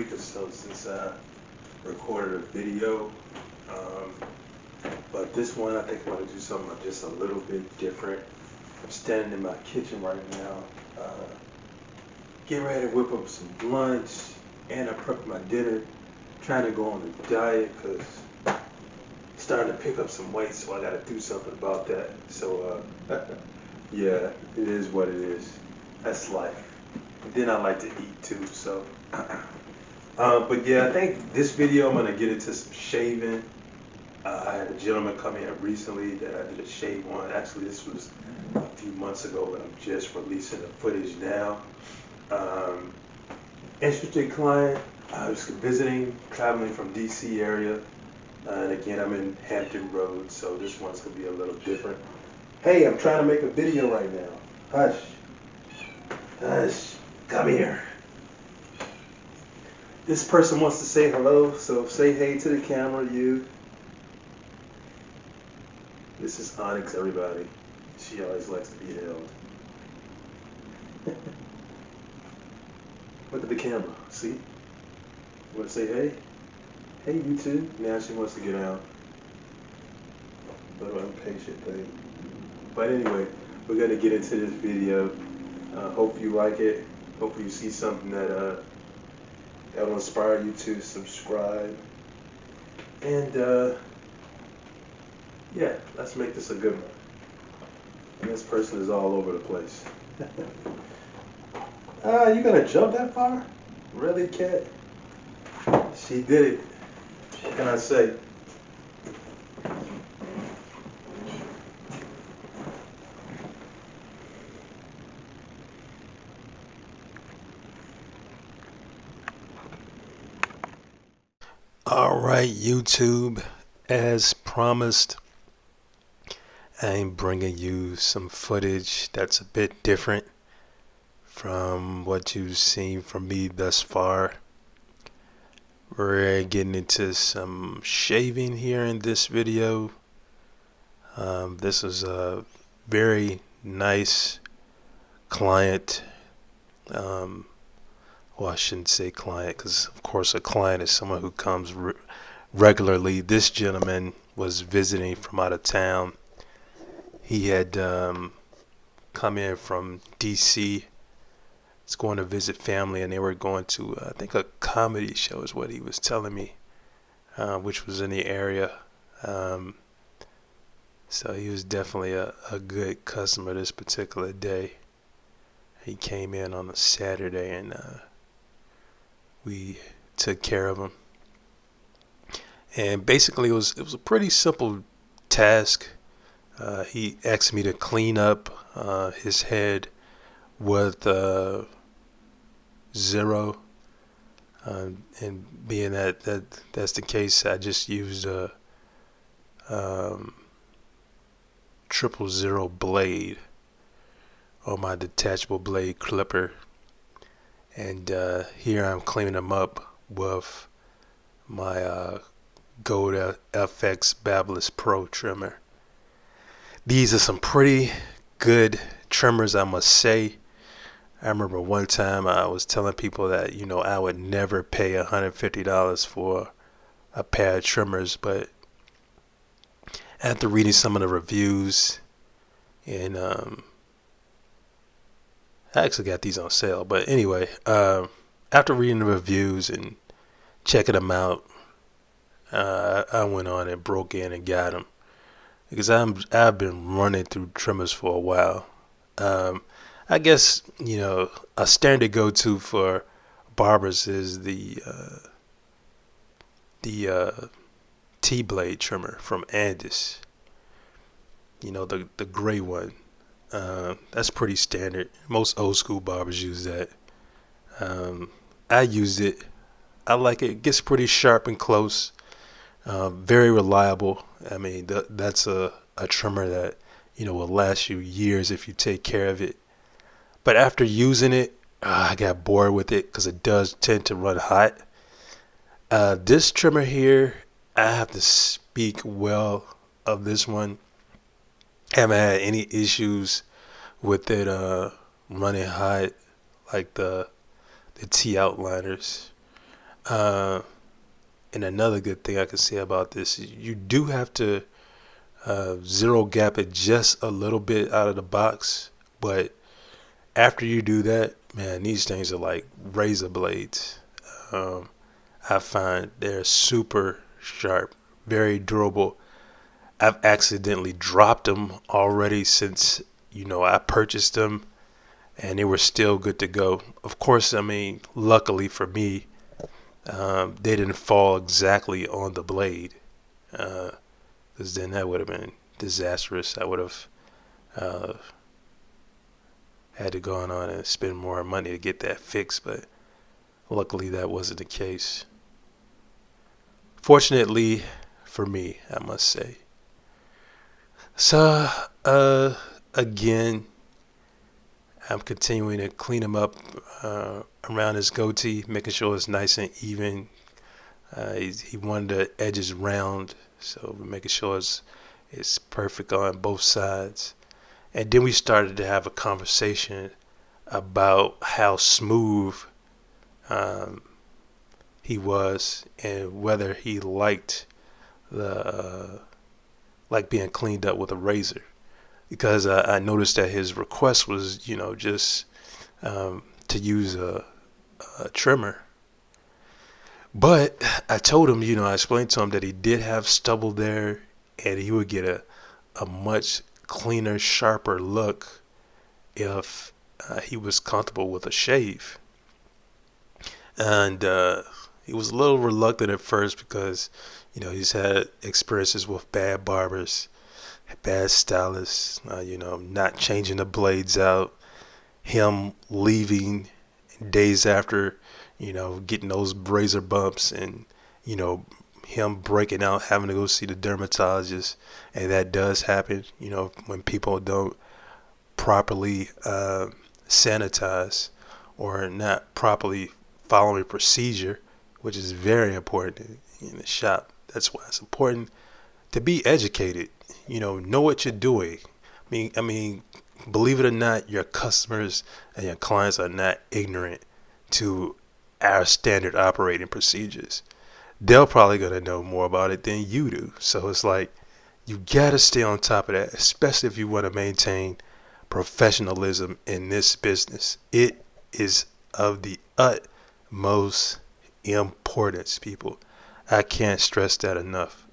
week or so since I recorded a video. Um, but this one I think I'm going to do something just a little bit different. I'm standing in my kitchen right now, getting ready to whip up some lunch, and I prepped my dinner, trying to go on a diet because I'm starting to pick up some weight, so I got to do something about that. So, yeah, it is what it is. That's life. And then I like to eat too, so. But yeah, I think this video I'm gonna get into some shaving. I had a gentleman come in recently that I did a shave on. Actually, this was a few months ago, but I'm just releasing the footage now. Um, Interested client. I was visiting, traveling from DC area, and again, I'm in Hampton Road, so this one's gonna be a little different. Hey, I'm trying to make a video right now. Hush, hush, come here. This person wants to say hello, so say hey to the camera, you. This is Onyx, everybody. She always likes to be held. Look at the camera, see? You want to say hey? Hey, you too. Now she wants to get out. Little impatient thing. But anyway, we're going to get into this video. Hope you like it. Hope you see something that will inspire you to subscribe. And yeah, let's make this a good one. And this person is all over the place. You gonna jump that far? Really, cat? She did it. What can I say? All right, YouTube, as promised, I'm bringing you some footage that's a bit different from what you've seen from me thus far. We're getting into some shaving here in this video. This is a very nice client. Well, I shouldn't say client because, of course, a client is someone who comes regularly. This gentleman was visiting from out of town. He had come in from DC. He's going to visit family, and they were going to, I think, a comedy show is what he was telling me, which was in the area. So he was definitely a good customer this particular day. He came in on a Saturday, and we took care of him. And basically, it was a pretty simple task. He asked me to clean up his head with zero, and being that's the case, I just used a 000 blade on my detachable blade clipper, and here I'm cleaning them up with my Gold FX Babyliss Pro trimmer. These are some pretty good trimmers, I must say. I remember one time I was telling people that, I would never pay $150 for a pair of trimmers, but after reading some of the reviews, and I actually got these on sale, but anyway, after reading the reviews and checking them out, I went on and broke in and got them because I've been running through trimmers for a while. I guess a standard go-to for barbers is the T-blade trimmer from Andis. The gray one. That's pretty standard. Most old school barbers use that. I used it. I like it. It gets pretty sharp and close. Very reliable. I mean, that's a trimmer that will last you years if you take care of it. But after using it, I got bored with it because it does tend to run hot. This trimmer here, I have to speak well of this one. Haven't had any issues with it running hot like the T outliners. Uh, and another good thing I can say about this is you do have to zero gap it just a little bit out of the box. But after you do that, man, these things are like razor blades. Um, I find they're super sharp, very durable. I've accidentally dropped them already since I purchased them, and they were still good to go. Of course, I mean, luckily for me, they didn't fall exactly on the blade, because then that would have been disastrous. I would have uh, had to go on and spend more money to get that fixed, but luckily that wasn't the case. Fortunately for me, I must say. So, again, I'm continuing to clean him up around his goatee, making sure it's nice and even. He wanted the edges round, so we're making sure it's perfect on both sides. And then we started to have a conversation about how smooth um, he was and whether he liked the like being cleaned up with a razor. Because I noticed that his request was, just to use a trimmer. But I told him, I explained to him that he did have stubble there and he would get a much cleaner, sharper look if he was comfortable with a shave. And he was a little reluctant at first because, he's had experiences with bad barbers, bad stylists, not changing the blades out, him leaving days after, getting those razor bumps and, you know, him breaking out, having to go see the dermatologist. And that does happen, when people don't properly sanitize or not properly following procedure, which is very important in the shop. That's why it's important to be educated. Know what you're doing. I mean, believe it or not, your customers and your clients are not ignorant to our standard operating procedures. They're probably gonna know more about it than you do. So it's like you gotta stay on top of that, especially if you want to maintain professionalism in this business. It is of the utmost importance, people. I can't stress that enough.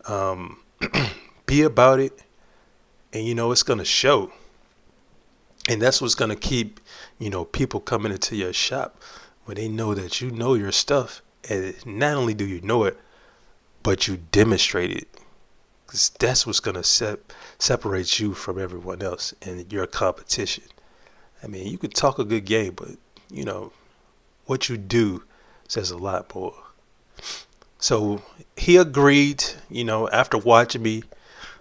Um, be about it, and it's gonna show. And that's what's gonna keep, people coming into your shop when they know that you know your stuff. And not only do you know it, but you demonstrate it. 'Cause that's what's gonna separate you from everyone else and your competition. I mean, you could talk a good game, but you know what you do says a lot more. So he agreed, after watching me,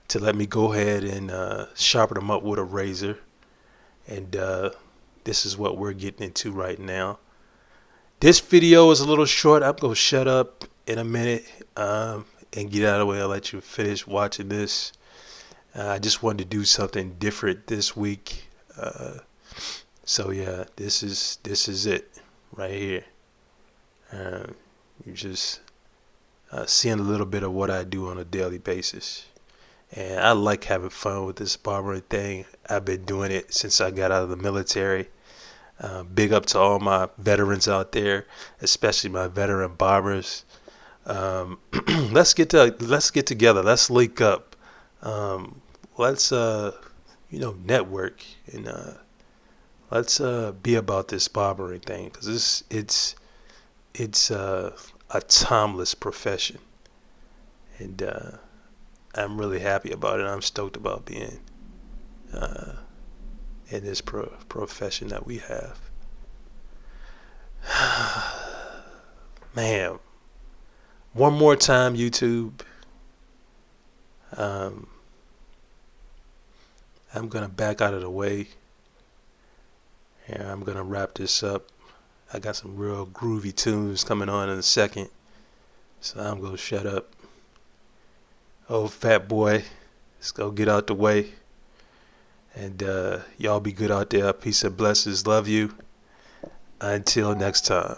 to let me go ahead and sharpen him up with a razor. And this is what we're getting into right now. This video is a little short. I'm going to shut up in a minute and get out of the way. I'll let you finish watching this. I just wanted to do something different this week. So yeah, this is it right here. You just seeing a little bit of what I do on a daily basis. And I like having fun with this barbering thing. I've been doing it since I got out of the military. Big up to all my veterans out there, especially my veteran barbers. Let's get together. Let's link up. Let's network and let's be about this barbering thing because it's a timeless profession, and I'm really happy about it. I'm stoked about being uh, in this profession that we have. Man, one more time, YouTube. Um, I'm gonna back out of the way, and I'm gonna wrap this up. I got some real groovy tunes coming on in a second, so I'm gonna shut up. Oh, fat boy, let's go get out the way. And y'all be good out there. Peace and blessings. Love you. Until next time.